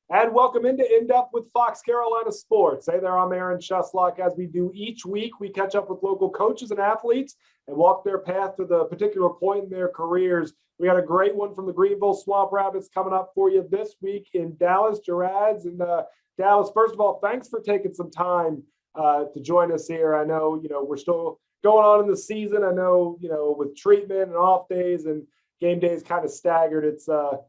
And welcome into In Depth with Fox Carolina Sports. Hey there, I'm Aaron Cheslock. As we do each week, we catch up with local coaches and athletes and walk their path to the particular point in their careers. We got a great one from the Greenville Swamp Rabbits coming up for you this week in Dallas, Gerads. And Dallas, first of all, thanks for taking some time to join us here. I know, we're still going on in the season. I know, with treatment and off days and game days kind of staggered, it's a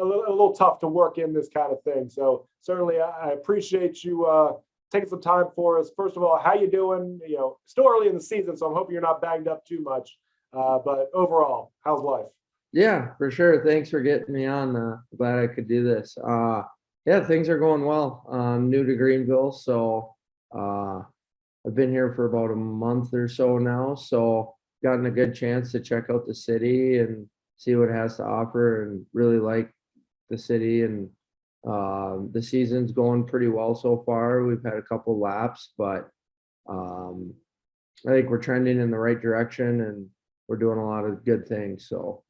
little tough to work in this kind of thing. So certainly I appreciate you taking some time for us. First of all, how you doing? Still early in the season, so I'm hoping you're not banged up too much. But overall, how's life? Yeah, for sure. Thanks for getting me on. Glad I could do this. Yeah, things are going well. I'm new to Greenville, so I've been here for about a month or so now. So gotten a good chance to check out the city and see what it has to offer, and really like the city. And the season's going pretty well so far. We've had a couple laps, but I think we're trending in the right direction, and we're doing a lot of good things. So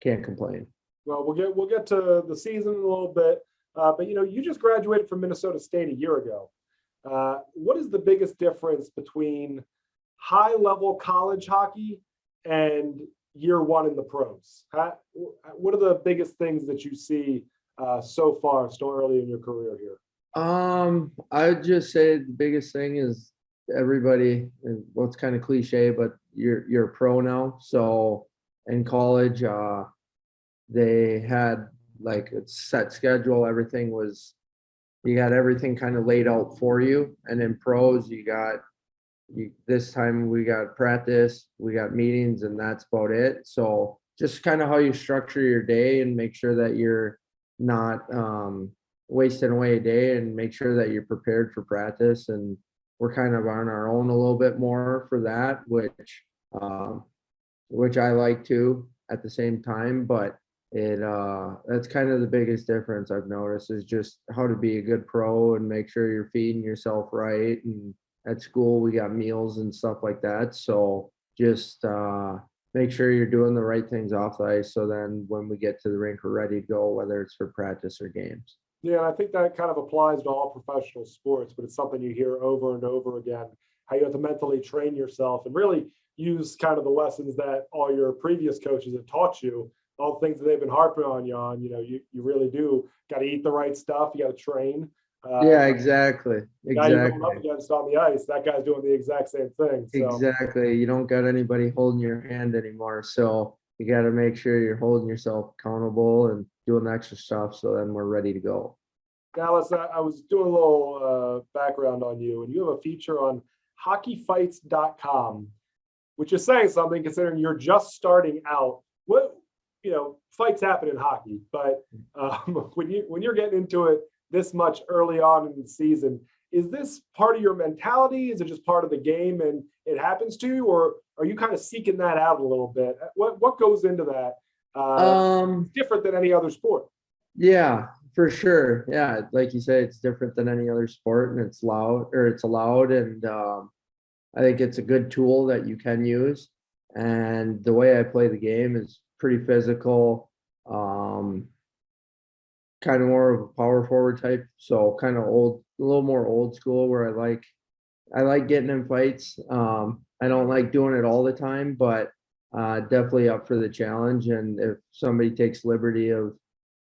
can't complain. Well, we'll get to the season in a little bit, but you just graduated from Minnesota State a year ago. What is the biggest difference between high level college hockey and year one in the pros? What are the biggest things that you see so far, still early in your career here? I would just say the biggest thing is everybody, and well, it's kind of cliche, but you're a pro now. So in college, they had like a set schedule. Everything was, you got everything kind of laid out for you. And in pros, this time we got practice, we got meetings, and that's about it. So just kind of how you structure your day and make sure that you're not wasting away a day, and make sure that you're prepared for practice. And we're kind of on our own a little bit more for that, which I like too at the same time. But that's kind of the biggest difference I've noticed, is just how to be a good pro and make sure you're feeding yourself right. And at school, we got meals and stuff like that. So just make sure you're doing the right things off the ice. So then when we get to the rink, we're ready to go, whether it's for practice or games. Yeah, I think that kind of applies to all professional sports, but it's something you hear over and over again, how you have to mentally train yourself and really use kind of the lessons that all your previous coaches have taught you, all the things that they've been harping on you on. You really do got to eat the right stuff. You got to train. Yeah, exactly. The guy you're going up against on the ice, that guy's doing the exact same thing. So. Exactly. You don't got anybody holding your hand anymore. So you got to make sure you're holding yourself accountable and doing the extra stuff. So then we're ready to go. Dallas, I was doing a little background on you, and you have a feature on hockeyfights.com, which is saying something considering you're just starting out. What, fights happen in hockey, but when you're getting into it this much early on in the season, is this part of your mentality? Is it just part of the game and it happens to you, or are you kind of seeking that out a little bit? What goes into that? It's different than any other sport. Yeah, for sure. Yeah, like you say, it's different than any other sport, and it's allowed. And I think it's a good tool that you can use. And the way I play the game is pretty physical, kind of more of a power forward type. So kind of a little more old school, where I like getting in fights. I don't like doing it all the time, but definitely up for the challenge. And if somebody takes liberty of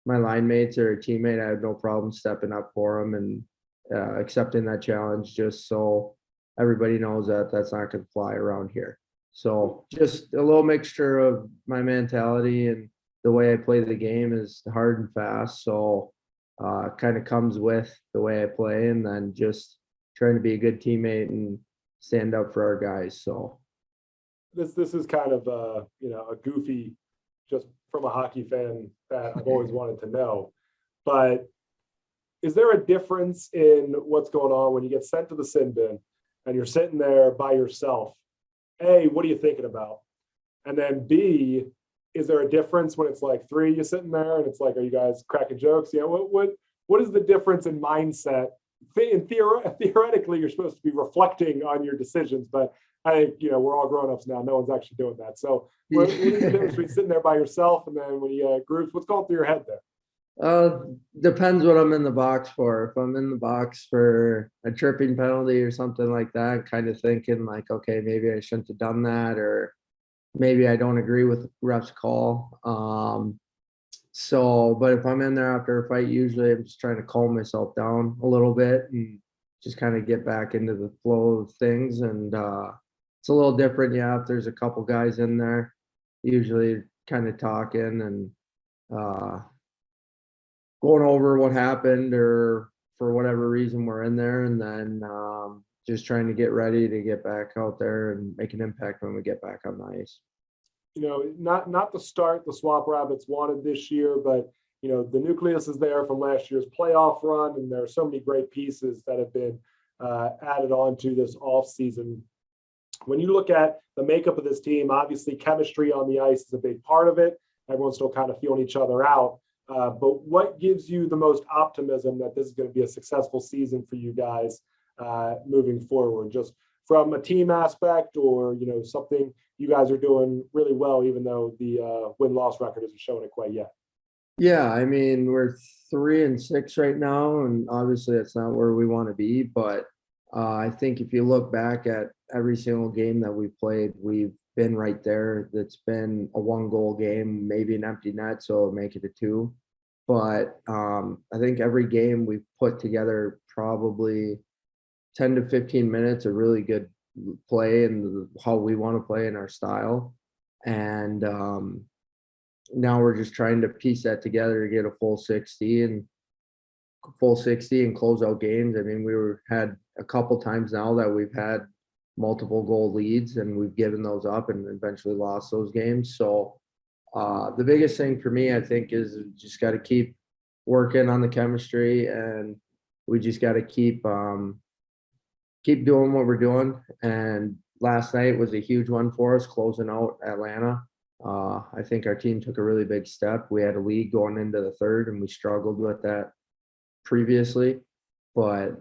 my line mates or a teammate, I have no problem stepping up for them and accepting that challenge, just so everybody knows that that's not going to fly around here. So just a little mixture of my mentality, and the way I play the game is hard and fast. So kind of comes with the way I play, and then just trying to be a good teammate and stand up for our guys. So this is kind of a goofy, just from a hockey fan that I've always wanted to know, but is there a difference in what's going on when you get sent to the sin bin and you're sitting there by yourself? A, what are you thinking about? And then B, is there a difference when it's like three of you sitting there and it's like, are you guys cracking jokes? What is the difference in mindset? Theoretically, you're supposed to be reflecting on your decisions, but I think, we're all grown-ups now. No one's actually doing that. So what is the difference between sitting there by yourself and then when you groups, what's going through your head there? Uh, Depends what I'm in the box for. If I'm in the box for a tripping penalty or something like that, kind of thinking like, okay, maybe I shouldn't have done that, or maybe I don't agree with the ref's call. But if I'm in there after a fight, usually I'm just trying to calm myself down a little bit and just kind of get back into the flow of things. And it's a little different, yeah. If there's a couple guys in there, usually kind of talking and uh, going over what happened or for whatever reason we're in there, and then just trying to get ready to get back out there and make an impact when we get back on the ice. Not the start the Swamp Rabbits wanted this year, but the nucleus is there from last year's playoff run, and there are so many great pieces that have been added on to this offseason. When you look at the makeup of this team, obviously chemistry on the ice is a big part of it. Everyone's still kind of feeling each other out. But what gives you the most optimism that this is going to be a successful season for you guys moving forward? Just from a team aspect, or something you guys are doing really well, even though the win-loss record isn't showing it quite yet. Yeah, I mean, we're 3-6 right now, and obviously that's not where we want to be. But I think if you look back at every single game that we've played, we've been right there. That's been a 1-goal game, maybe an empty net, so it'll make it a 2. But I think every game we've put together probably 10 to 15 minutes of really good play and how we want to play in our style. And now we're just trying to piece that together to get a full 60 and close out games. I mean, had a couple times now that we've had multiple goal leads and we've given those up and eventually lost those games. So the biggest thing for me, I think, is just got to keep working on the chemistry, and we just got to keep doing what we're doing. And last night was a huge one for us, closing out Atlanta. I think our team took a really big step. We had a lead going into the third, and we struggled with that previously. But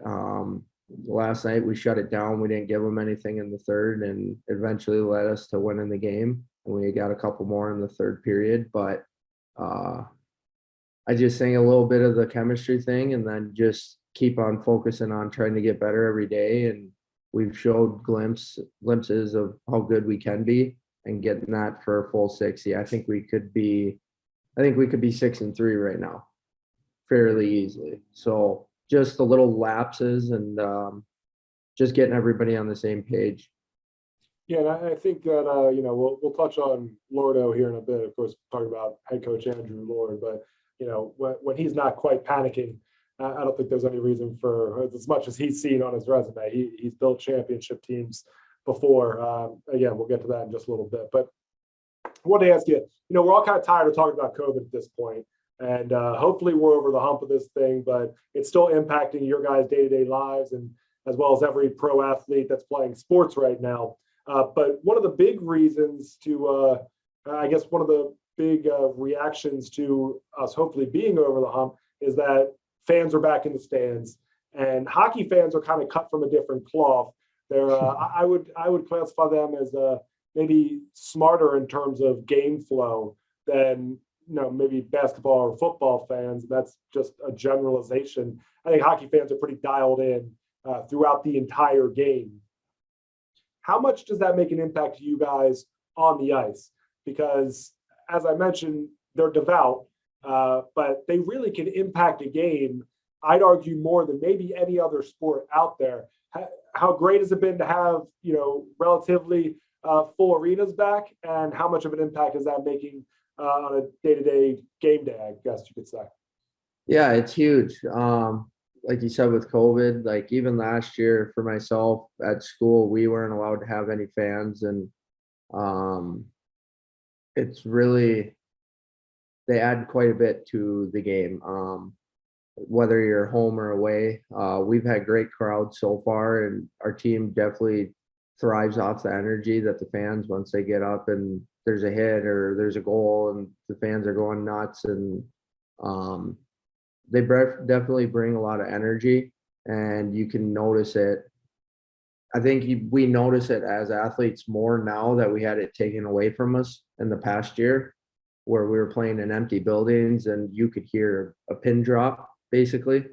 last night we shut it down. We didn't give them anything in the third, and eventually led us to winning the game. And we got a couple more in the third period. But I just think a little bit of the chemistry thing, and then just keep on focusing on trying to get better every day. And we've showed glimpses of how good we can be, and getting that for a full 60. I think we could be 6-3 right now, fairly easily. So just the little lapses and just getting everybody on the same page. Yeah, and I think that we'll touch on Lordo here in a bit. Of course, talking about head coach Andrew Lord, but when he's not quite panicking, I don't think there's any reason for, as much as he's seen on his resume. He's built championship teams before. Again, we'll get to that in just a little bit. But I want to ask you, we're all kind of tired of talking about COVID at this point, and hopefully we're over the hump of this thing, but it's still impacting your guys' day-to-day lives, and as well as every pro athlete that's playing sports right now. But one of the big reasons to, I guess, one of the big reactions to us hopefully being over the hump is that fans are back in the stands, and hockey fans are kind of cut from a different cloth. They're, I would classify them as maybe smarter in terms of game flow than maybe basketball or football fans. That's just a generalization. I think hockey fans are pretty dialed in throughout the entire game. How much does that make an impact to you guys on the ice? Because, as I mentioned, they're devout, but they really can impact a game, I'd argue, more than maybe any other sport out there. How great has it been to have, relatively full arenas back, and how much of an impact is that making on a day-to-day game day, I guess you could say? Yeah, it's huge. Like you said, with COVID, like even last year for myself at school, we weren't allowed to have any fans, and it's really, they add quite a bit to the game. Whether you're home or away, we've had great crowds so far, and our team definitely thrives off the energy that the fans, once they get up and there's a hit or there's a goal and the fans are going nuts, and they definitely bring a lot of energy, and you can notice it. I think we notice it as athletes more now that we had it taken away from us in the past year. where we were playing in empty buildings and you could hear a pin drop basically.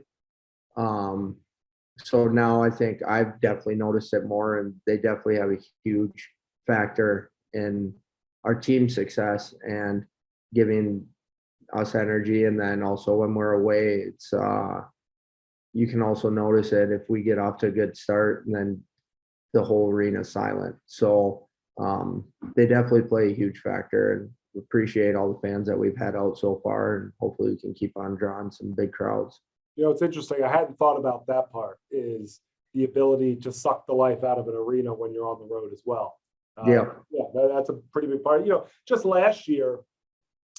So now I think I've definitely noticed it more, and they definitely have a huge factor in our team success and giving us energy. And then also when we're away, it's you can also notice it if we get off to a good start and then the whole arena is silent. So they definitely play a huge factor, and appreciate all the fans that we've had out so far, and hopefully we can keep on drawing some big crowds. It's interesting. I hadn't thought about that part, is the ability to suck the life out of an arena when you're on the road as well. Yeah. That's a pretty big part. Just last year,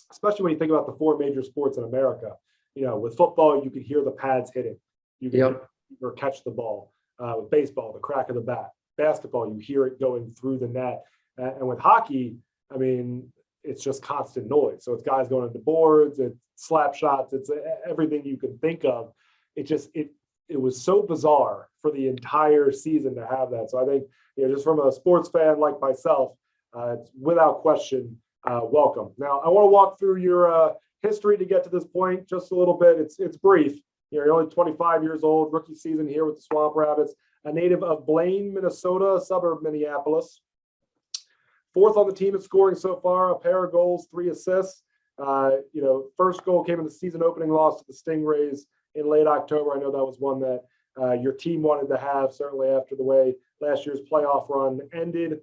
especially when you think about the four major sports in America, with football, you could hear the pads hitting. You could or catch the ball. With baseball, the crack of the bat. Basketball, you hear it going through the net. And with hockey, I mean, it's just constant noise. So it's guys going into boards, it's slap shots, it's everything you can think of. It was so bizarre for the entire season to have that. So I think, just from a sports fan like myself, it's without question welcome. Now, I want to walk through your history to get to this point just a little bit. It's brief. You're only 25 years old, rookie season here with the Swamp Rabbits, a native of Blaine, Minnesota, a suburb of Minneapolis. Fourth on the team in scoring so far, a pair of goals, 3 assists. First goal came in the season opening loss to the Stingrays in late October. I know that was one that your team wanted to have, certainly after the way last year's playoff run ended.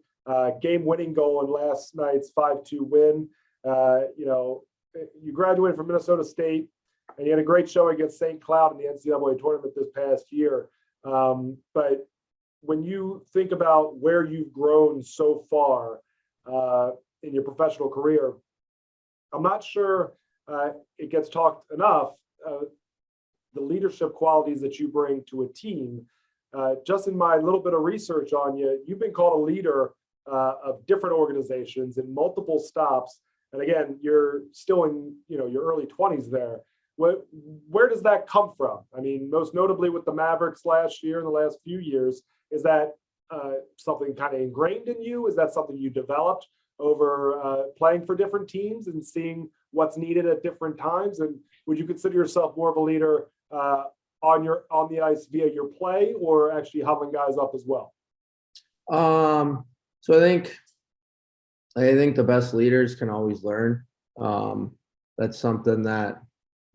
Game-winning goal in last night's 5-2 win. You graduated from Minnesota State, and you had a great show against St. Cloud in the NCAA tournament this past year. But when you think about where you've grown so far in your professional career, I'm not sure it gets talked enough, the leadership qualities that you bring to a team. Just in my little bit of research on you, you've been called a leader of different organizations in multiple stops. And again, you're still in your early 20s there. Where does that come from? I mean, most notably with the Mavericks last year, in the last few years, is that something kind of ingrained in you? Is that something you developed over playing for different teams and seeing what's needed at different times? And would you consider yourself more of a leader on the ice via your play, or actually helping guys up as well? So I think the best leaders can always learn. That's something that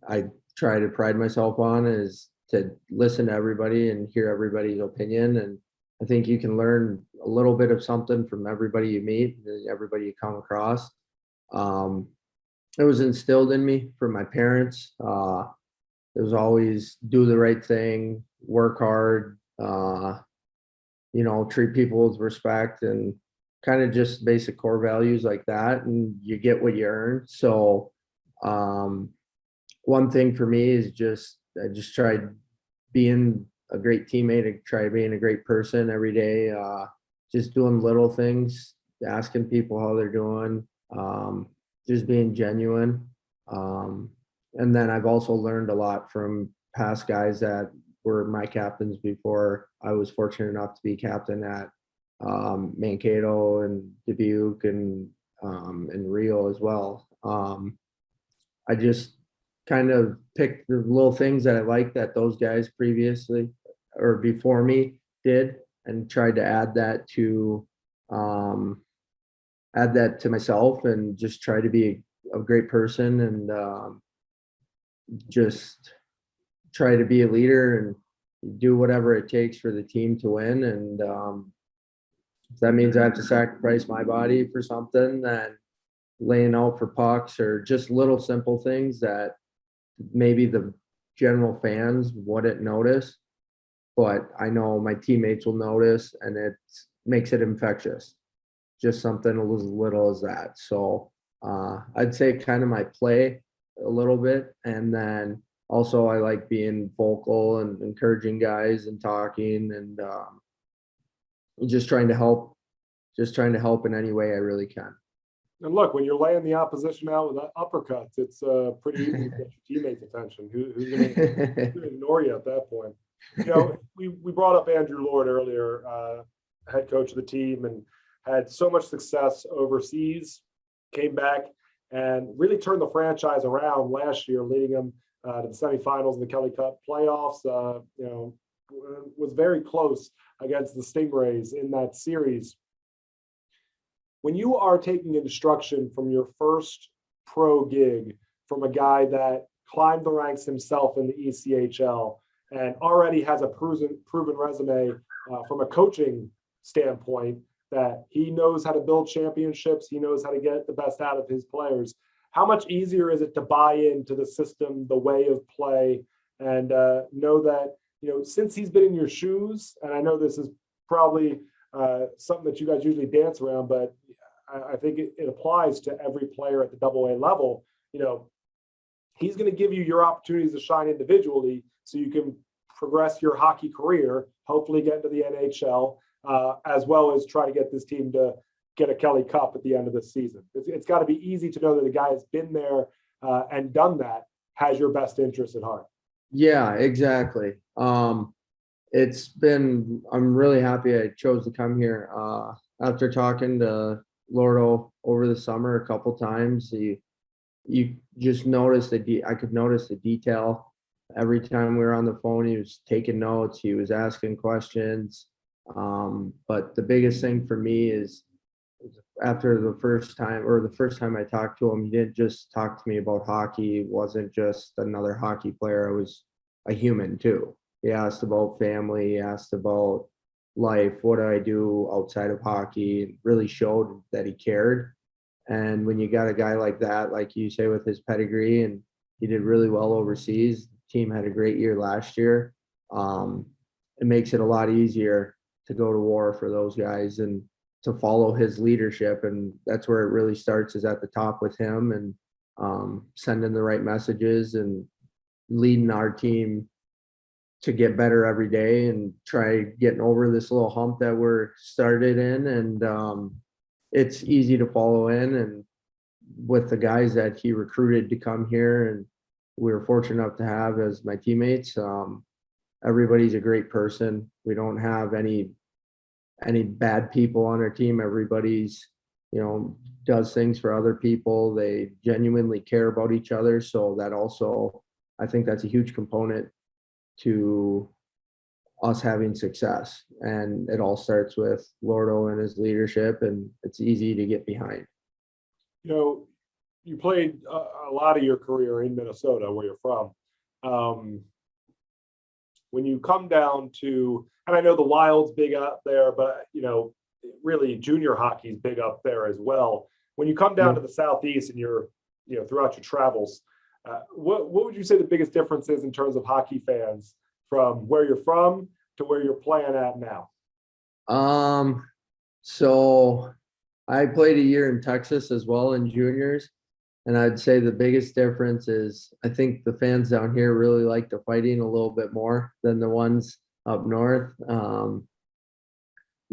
I try to pride myself on, is to listen to everybody and hear everybody's opinion. And I think you can learn a little bit of something from everybody you meet, everybody you come across. It was instilled in me from my parents. It was always do the right thing, work hard, treat people with respect, and kind of just basic core values like that. And you get what you earn. So, one thing for me is I just tried being a great teammate, I try being a great person every day, just doing little things, asking people how they're doing, just being genuine. And then I've also learned a lot from past guys that were my captains before I was fortunate enough to be captain at Mankato and Dubuque and Rio as well. I just kind of picked the little things that I liked that those guys previously or before me did, and tried to add that to myself, and just try to be a great person, and just try to be a leader and do whatever it takes for the team to win. And if that means I have to sacrifice my body for something, then laying out for pucks, or just little simple things that maybe the general fans wouldn't notice, but I know my teammates will notice, and it makes it infectious. Just something as little as that. So I'd say kind of my play a little bit, and then also I like being vocal and encouraging guys and talking, and just trying to help in any way I really can. And look, when you're laying the opposition out with uppercuts, it's pretty easy to get your teammates' attention. Who's going to ignore you at that point? We brought up Andrew Lord earlier, head coach of the team, and had so much success overseas, came back and really turned the franchise around last year, leading them to the semifinals of the Kelly Cup playoffs. Was very close against the Stingrays in that series. When you are taking instruction from your first pro gig from a guy that climbed the ranks himself in the ECHL and already has a proven resume from a coaching standpoint, that he knows how to build championships, he knows how to get the best out of his players, how much easier is it to buy into the system, the way of play, and know that, since he's been in your shoes, and I know this is probably something that you guys usually dance around, but I think it applies to every player at the AA level. He's going to give you your opportunities to shine individually so you can progress your hockey career, hopefully get into the NHL, as well as try to get this team to get a Kelly Cup at the end of the season. It's got to be easy to know that the guy has been there and done that, has your best interest at heart. Yeah, exactly. I'm really happy I chose to come here. After talking to Lordo over the summer a couple times, you just noticed I could notice the detail. Every time we were on the phone, he was taking notes, he was asking questions. But the biggest thing for me is after the first time I talked to him, he didn't just talk to me about hockey. He wasn't just another hockey player. I was a human too. He asked about family, he asked about life, what do I do outside of hockey, and really showed that he cared. And when you got a guy like that, like you say, with his pedigree, and he did really well overseas, the team had a great year last year. It makes it a lot easier to go to war for those guys and to follow his leadership. And that's where it really starts, is at the top with him, and sending the right messages and leading our team to get better every day and try getting over this little hump that we're started in. And it's easy to follow in, and with the guys that he recruited to come here and we were fortunate enough to have as my teammates, everybody's a great person. We don't have any bad people on our team. Everybody's, does things for other people. They genuinely care about each other. So that also, I think that's a huge component to us having success. And it all starts with Lordo and his leadership, and it's easy to get behind. You played a lot of your career in Minnesota, where you're from. When you come down to, and I know the Wild's big up there, but really junior hockey's big up there as well. When you come down to the Southeast and you're, throughout your travels, what would you say the biggest difference is in terms of hockey fans from where you're from to where you're playing at now? So I played a year in Texas as well in juniors, and I'd say the biggest difference is I think the fans down here really like the fighting a little bit more than the ones up north.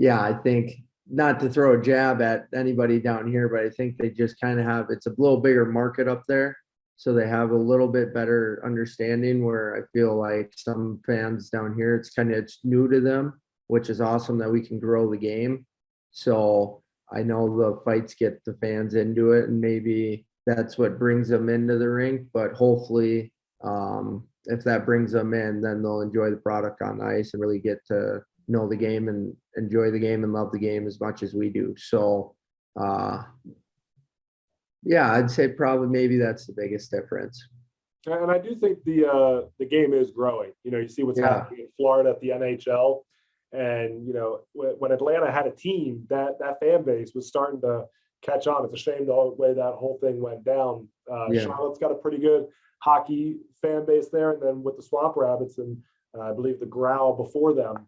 I think, not to throw a jab at anybody down here, but I think they just kind of it's a little bigger market up there. So they have a little bit better understanding, where I feel like some fans down here, it's new to them, which is awesome that we can grow the game. So I know the fights get the fans into it, and maybe that's what brings them into the rink. But hopefully, if that brings them in, then they'll enjoy the product on ice and really get to know the game and enjoy the game and love the game as much as we do. So, I'd say probably maybe that's the biggest difference. And I do think the game is growing. You see what's happening in Florida at the NHL, and when Atlanta had a team, that fan base was starting to catch on. It's a shame the way that whole thing went down. Charlotte's got a pretty good hockey fan base there, and then with the Swamp Rabbits and I believe the Growl before them,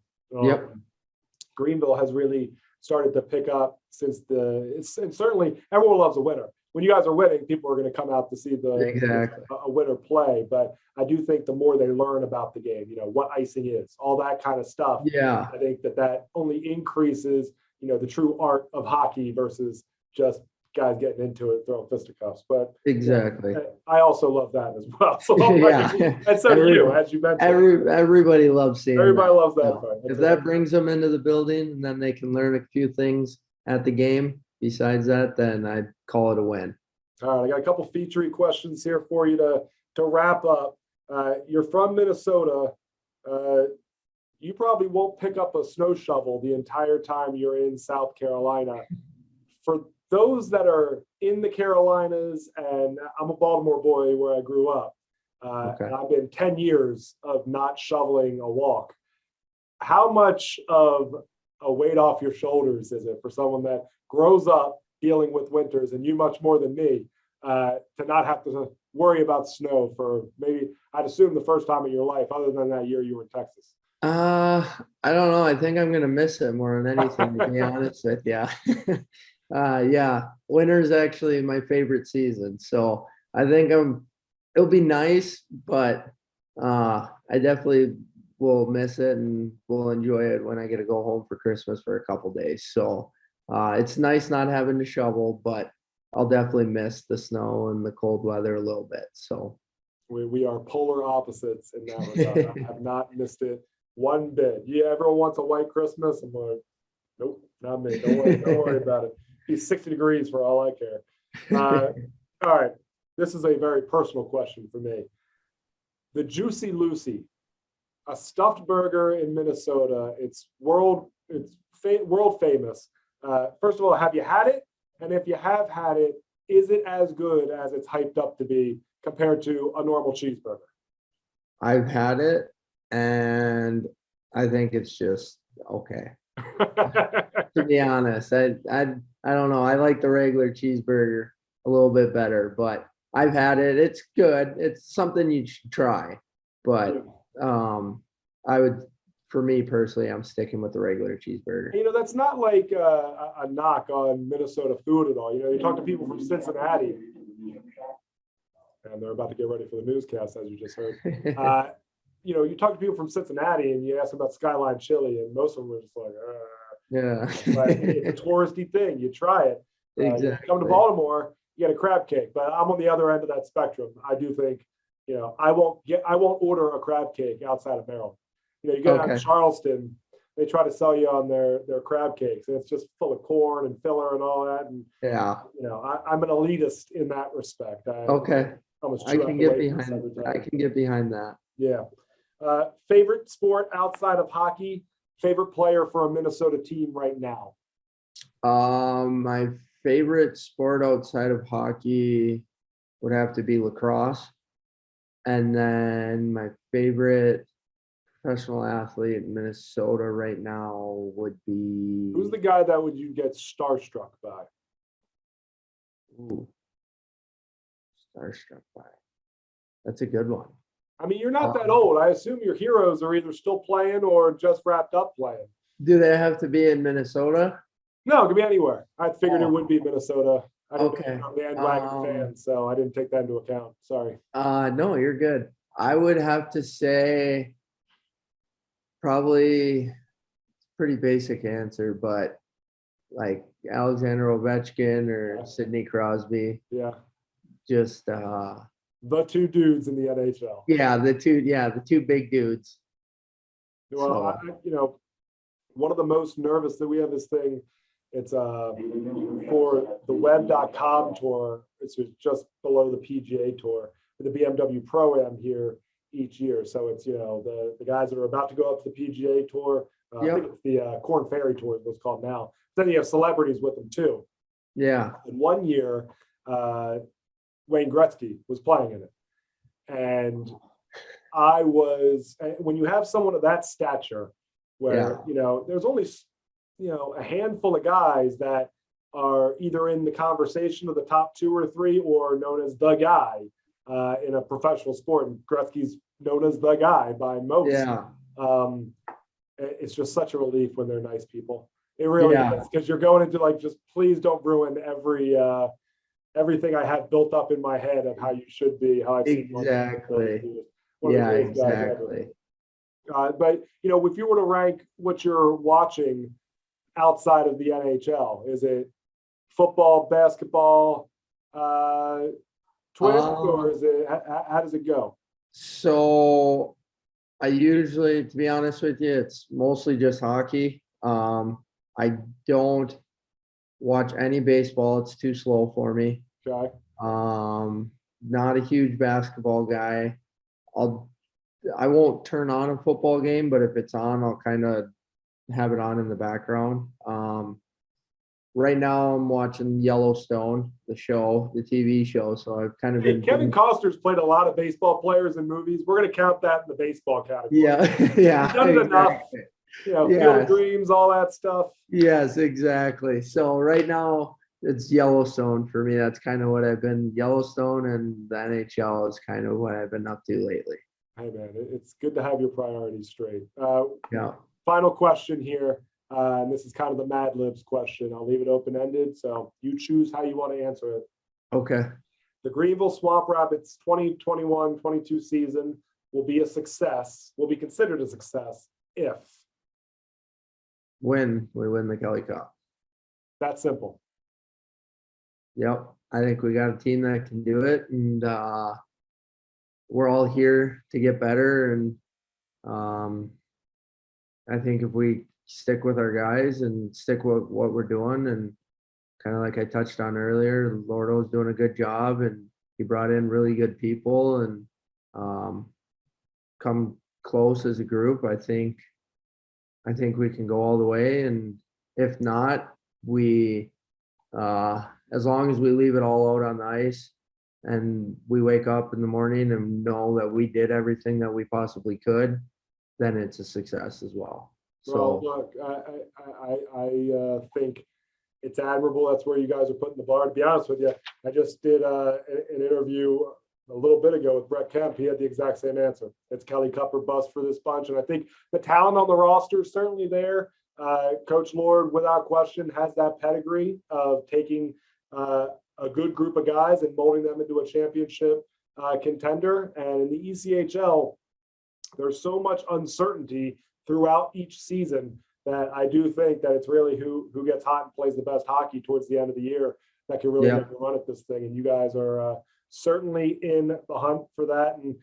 Greenville has really started to pick up since and certainly everyone loves a winner. When you guys are winning, people are going to come out to see a winner play. But I do think the more they learn about the game, what icing is, all that kind of stuff. Yeah, I think that only increases, the true art of hockey versus just guys getting into it, throwing fisticuffs. But exactly. I also love that as well. So and so do you, as you mentioned. Everybody loves seeing. Everybody loves that part. If that brings them into the building and then they can learn a few things at the game besides that, then I'd call it a win. All right, I got a couple featurey questions here for you to wrap up. You're from Minnesota. You probably won't pick up a snow shovel the entire time you're in South Carolina. For those that are in the Carolinas, and I'm a Baltimore boy where I grew up, and I've been 10 years of not shoveling a walk. How much of a weight off your shoulders is it for someone that grows up dealing with winters, and you much more than me, to not have to worry about snow for maybe, I'd assume, the first time in your life, other than that year you were in Texas? I don't know. I think I'm gonna miss it more than anything, to be honest with you. Yeah, winter is actually my favorite season, so I think it'll be nice, but I definitely will miss it and will enjoy it when I get to go home for Christmas for a couple days. So it's nice not having to shovel, but I'll definitely miss the snow and the cold weather a little bit. So we are polar opposites in that regard. I have not missed it one bit. Yeah, everyone wants a white Christmas. I'm like, nope, not me. Don't worry about it. Be 60 degrees for all I care. All right. This is a very personal question for me. The Juicy Lucy, a stuffed burger in Minnesota. It's world famous. First of all, have you had it? And if you have had it, is it as good as it's hyped up to be compared to a normal cheeseburger? I've had it, and I think it's just okay. To be honest, I don't know. I like the regular cheeseburger a little bit better, but I've had it. It's good. It's something you should try. But I would, for me personally, I'm sticking with the regular cheeseburger. You know, that's not like a knock on Minnesota food at all. You know, you talk to people from Cincinnati, and they're about to get ready for the newscast, as you just heard. You know, you talk to people from Cincinnati and you ask them about Skyline Chili, and most of them are just like, yeah. but it's a touristy thing. You try it. Exactly. You come to Baltimore, you get a crab cake. But I'm on the other end of that spectrum. I do think, you know, I won't order a crab cake outside of Maryland. You know, you get out of Charleston, they try to sell you on their crab cakes, and it's just full of corn and filler and all that. And yeah, you know, I'm an elitist in that respect. I can get behind that. Yeah. Favorite sport outside of hockey? Favorite player for a Minnesota team right now? My favorite sport outside of hockey would have to be lacrosse. And then my favorite professional athlete in Minnesota right now would be... Who's the guy that would you get starstruck by? Ooh. Starstruck by. That's a good one. I mean, you're not that old. I assume your heroes are either still playing or just wrapped up playing. Do they have to be in Minnesota? No, it could be anywhere. I figured it would be Minnesota. I didn't Okay. know the bandwagon fan, so I didn't take that into account. Sorry. No, you're good. I would have to say probably pretty basic answer, but like Alexander Ovechkin or Sidney Crosby. Yeah. Just the two dudes in the NHL. Yeah, the two big dudes. Well, so. You know, one of the most nervous that we have this thing. It's for the web.com tour. It's just below the PGA tour, the BMW Pro-Am here each year. So it's, you know, the guys that are about to go up to the PGA tour. I think it's the Corn Ferry Tour is what's called now. Then you have celebrities with them too. Yeah. And one year, Wayne Gretzky was playing in it. And when you have someone of that stature, where, you know, there's only, you know, a handful of guys that are either in the conversation of the top 2 or 3 or known as the guy in a professional sport. And Gretzky's known as the guy by most. Yeah. It's just such a relief when they're nice people. It really is, because you're going into like, just please don't ruin everything I had built up in my head of how you should be, how I've seen exactly. Yeah, exactly. But you know, if you were to rank what you're watching outside of the NHL, is it football, basketball, twist, or is it how does it go? So I usually, to be honest with you, it's mostly just hockey. I don't watch any baseball. It's too slow for me. Okay. Not a huge basketball guy. I won't turn on a football game, but if it's on, I'll kind of have it on in the background. Right now I'm watching Yellowstone, the show, the TV show. So I've kind of Hey, been Kevin Costner's played a lot of baseball players in movies. We're going to count that in the baseball category. Yeah, yeah. He's done it enough. Field of Yes. Dreams, all that stuff. Yes, exactly. So right now it's Yellowstone for me. That's kind of what I've been. Yellowstone and the NHL is kind of what I've been up to lately. Hey, man, it's good to have your priorities straight. Yeah. Final question here. And this is kind of the Mad Libs question. I'll leave it open-ended, so you choose how you want to answer it. Okay. The Greenville Swamp Rabbits 2021-22 season will be a success, will be considered a success if When we win the Kelly Cup. that's simple. Yep. I think we got a team that can do it, and we're all here to get better. And I think if we stick with our guys and stick with what we're doing, and kind of like I touched on earlier, Lordo's doing a good job, and he brought in really good people and come close as a group. I think we can go all the way, and if not, we as long as we leave it all out on the ice and we wake up in the morning and know that we did everything that we possibly could, then it's a success as well. Well, So look, I think it's admirable. That's where you guys are putting the bar. To be honest with you, I just did an interview a little bit ago with Brett Kemp. He had the exact same answer. It's Kelly Cup or bust for this bunch. And I think the talent on the roster is certainly there. Coach Lord, without question, has that pedigree of taking a good group of guys and molding them into a championship contender. And in the ECHL, there's so much uncertainty throughout each season that I do think that it's really who gets hot and plays the best hockey towards the end of the year that can really make a run at this thing. And you guys are certainly in the hunt for that. And,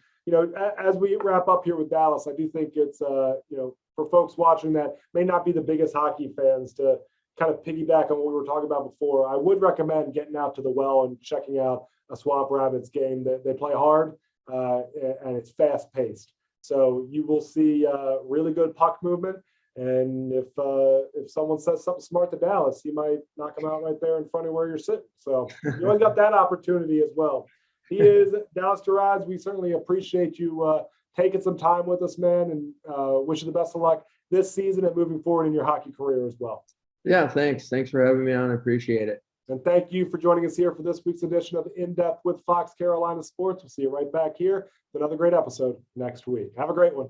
as we wrap up here with Dallas, I do think it's, for folks watching that may not be the biggest hockey fans, to kind of piggyback on what we were talking about before, I would recommend getting out to the Well and checking out a Swamp Rabbits game. They play hard and it's fast paced. So you will see really good puck movement. And if someone says something smart to Dallas, he might knock him out right there in front of where you're sitting. So you always got that opportunity as well. He is Dallas Gerads. We certainly appreciate you taking some time with us, man, and wish you the best of luck this season and moving forward in your hockey career as well. Yeah, thanks. Thanks for having me on. I appreciate it. And thank you for joining us here for this week's edition of In Depth with Fox Carolina Sports. We'll see you right back here with another great episode next week. Have a great one.